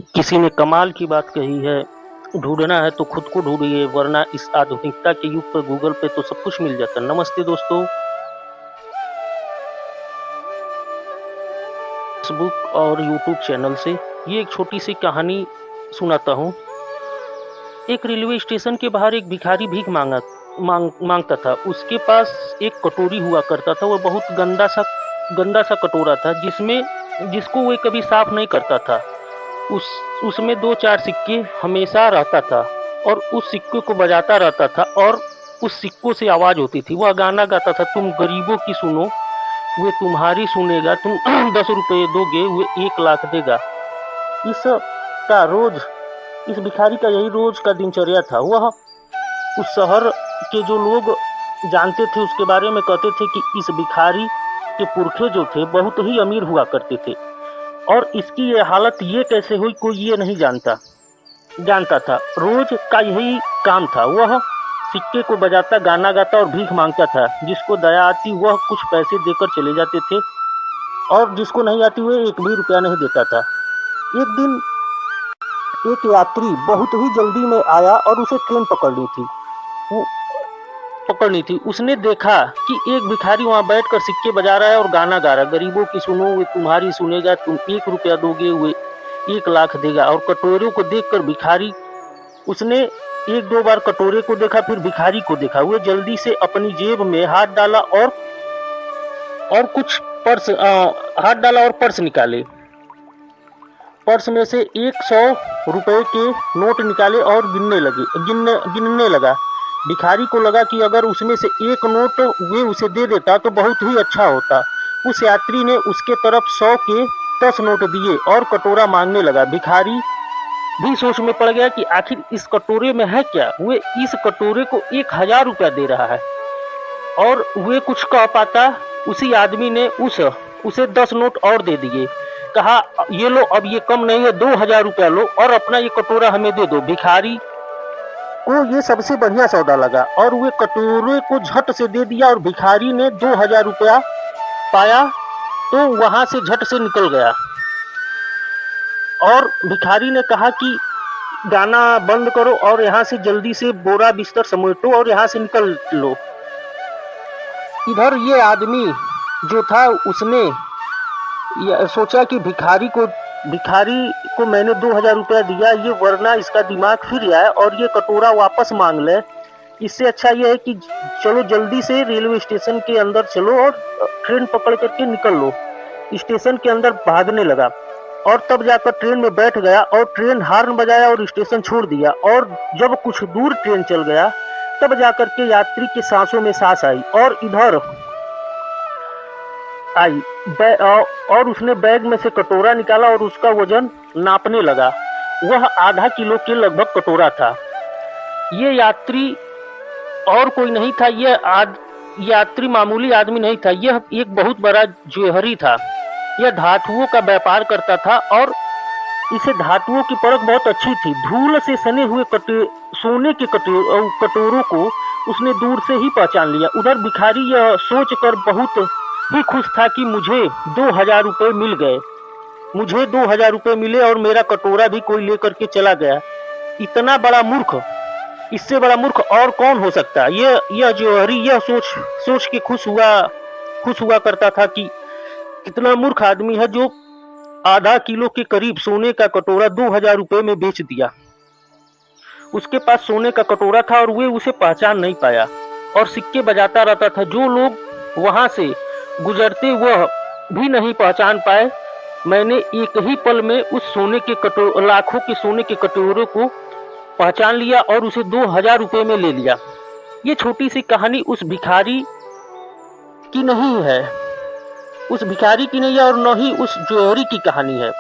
किसी ने कमाल की बात कही है, ढूंढना है तो खुद को ढूंढिए, वरना इस आधुनिकता के युग पर गूगल पे तो सब कुछ मिल जाता है। नमस्ते दोस्तों, फेसबुक और यूट्यूब चैनल से ये एक छोटी सी कहानी सुनाता हूँ। एक रेलवे स्टेशन के बाहर एक भिखारी भीख मांगता था। उसके पास एक कटोरी हुआ करता था। वह बहुत गंदा सा कटोरा था, जिसको वह कभी साफ नहीं करता था। उस उसमें 2-4 सिक्के हमेशा रहता था और उस सिक्के को बजाता रहता था और उस सिक्कों से आवाज होती थी। वह गाना गाता था, तुम गरीबों की सुनो, वे तुम्हारी सुनेगा, तुम 10 रुपये दोगे, वे 1 लाख देगा। इस का रोज इस भिखारी का यही रोज का दिनचर्या था। वह उस शहर के जो लोग जानते थे उसके बारे में कहते थे कि इस भिखारी के पुरखे जो थे बहुत ही अमीर हुआ करते थे, और इसकी ये हालत ये कैसे हुई कोई ये नहीं जानता था। रोज का यही काम था। वह सिक्के को बजाता, गाना गाता और भीख मांगता था। जिसको दया आती वह कुछ पैसे देकर चले जाते थे, और जिसको नहीं आती वह 1 भी रुपया नहीं देता था। एक दिन एक यात्री बहुत ही जल्दी में आया और उसे ट्रेन पकड़नी थी। उसने देखा कि एक भिखारी वहां बैठकर सिक्के बजा रहा है और गाना गा रहा है, गरीबों की सुनो, वे तुम्हारी सुनेगा, तुम 1 रुपया दोगे, वे 1 लाख देगा। और कटोरे को देखकर भिखारी, उसने 1-2 बार कटोरे को देखा, फिर भिखारी को देखा। वे जल्दी से अपनी जेब में हाथ डाला और पर्स निकाले। पर्स में से 100 रुपए के नोट निकाले और गिनने लगा। भिखारी को लगा कि अगर उसमें से एक नोट वे उसे दे देता तो बहुत ही अच्छा होता। उस यात्री ने उसके तरफ 100 के 10 नोट दिए और कटोरा मांगने लगा। भिखारी भी सोच में पड़ गया कि आखिर इस कटोरे में है क्या। वे इस कटोरे को 1000 रुपया दे रहा है, और वे कुछ कह पाता, उसी आदमी ने उसे 10 नोट और दे दिए। कहा, ये लो, अब ये कम नहीं है, 2000 रुपया लो और अपना ये कटोरा हमें दे दो। भिखारी को ये सबसे बढ़िया सौदा लगा और वे कटोरे को झट से दे दिया, और भिखारी ने 2000 रुपया पाया तो वहां से झट से निकल गया। और भिखारी ने कहा कि गाना बंद करो और यहाँ से जल्दी से बोरा बिस्तर समेटो और यहाँ से निकल लो। इधर ये आदमी जो था, उसने सोचा कि भिखारी को मैंने 2000 रुपया दिया, ये वरना इसका दिमाग फिर जाए और ये कटोरा वापस मांग ले। इससे अच्छा ये है कि चलो जल्दी से रेलवे स्टेशन के अंदर चलो और ट्रेन पकड़ करके निकल लो। स्टेशन के अंदर भागने लगा और तब जाकर ट्रेन में बैठ गया और ट्रेन हॉर्न बजाया और स्टेशन छोड़ दिया। और जब कुछ दूर ट्रेन चल गया तब जाकर के यात्री के सांसों में सांस आई और इधर आई और उसने बैग में से कटोरा निकाला और उसका वजन नापने लगा। वह आधा किलो के लगभग कटोरा था। ये यात्री और कोई नहीं था। यात्री मामूली आदमी नहीं था। यह एक बहुत बड़ा ज्वेलरी था। यह धातुओं का व्यापार करता था और इसे धातुओं की परख बहुत अच्छी थी। धूल से सने हुए सोने के कटोरों को उसने दूर से ही पहचान लिया। उधर भिखारी यह सोचकर बहुत ही खुश था कि मुझे 2000 रुपये मिल गए। मुझे 2000 रुपये मिले और मेरा कटोरा भी कोई लेकर के चला गया। इतना बड़ा मूर्ख, इससे बड़ा मूर्ख और कौन हो सकता है। यह जौहरी यह सोच के खुश हुआ करता था कि कितना मूर्ख आदमी है जो आधा किलो के करीब सोने का कटोरा 2000 रुपये में बेच दिया। उसके पास सोने का कटोरा था और वे उसे पहचान नहीं पाया और सिक्के बजाता रहता था। जो लोग वहां से गुजरते वह भी नहीं पहचान पाए। मैंने एक ही पल में उस लाखों के सोने के कटोरों को पहचान लिया और उसे 2000 रुपये में ले लिया। ये छोटी सी कहानी उस भिखारी की नहीं है और न ही उस ज्वेलरी की कहानी है।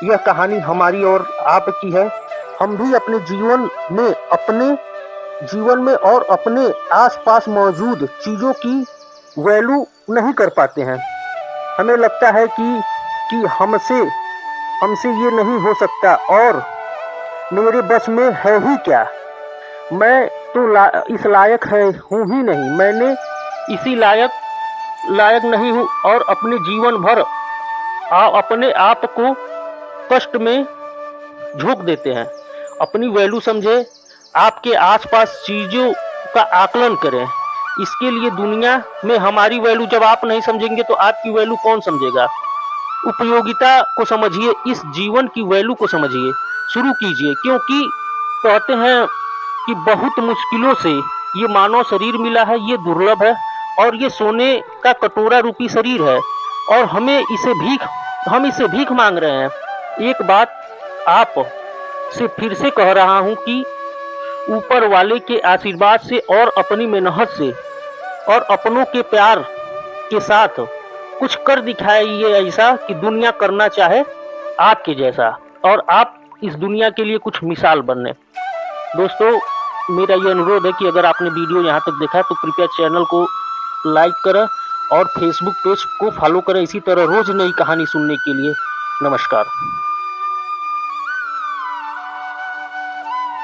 यह कहानी हमारी और आपकी है। हम भी अपने जीवन में और अपने आसपास मौजूद चीजों की वैल्यू नहीं कर पाते हैं। हमें लगता है कि हमसे ये नहीं हो सकता और मेरे बस में है ही क्या। मैं तो इस लायक हूँ ही नहीं, मैंने इसी लायक नहीं हूँ और अपने जीवन भर अपने आप को कष्ट में झोंक देते हैं। अपनी वैल्यू समझे, आपके आसपास चीजों का आकलन करें। इसके लिए दुनिया में हमारी वैल्यू जब आप नहीं समझेंगे तो आपकी वैल्यू कौन समझेगा। उपयोगिता को समझिए, इस जीवन की वैल्यू को समझिए, शुरू कीजिए। क्योंकि कहते हैं कि बहुत मुश्किलों से ये मानव शरीर मिला है, ये दुर्लभ है और ये सोने का कटोरा रूपी शरीर है और हम इसे भीख मांग रहे हैं। एक बात आप से फिर से कह रहा हूं कि ऊपर वाले के आशीर्वाद से और अपनी मेहनत से और अपनों के प्यार के साथ कुछ कर दिखाइए ऐसा कि दुनिया करना चाहे आपके जैसा और आप इस दुनिया के लिए कुछ मिसाल बनने। दोस्तों, मेरा ये अनुरोध है कि अगर आपने वीडियो यहाँ तक देखा तो कृपया चैनल को लाइक करें और फेसबुक पेज को फॉलो करें इसी तरह रोज नई कहानी सुनने के लिए। नमस्कार।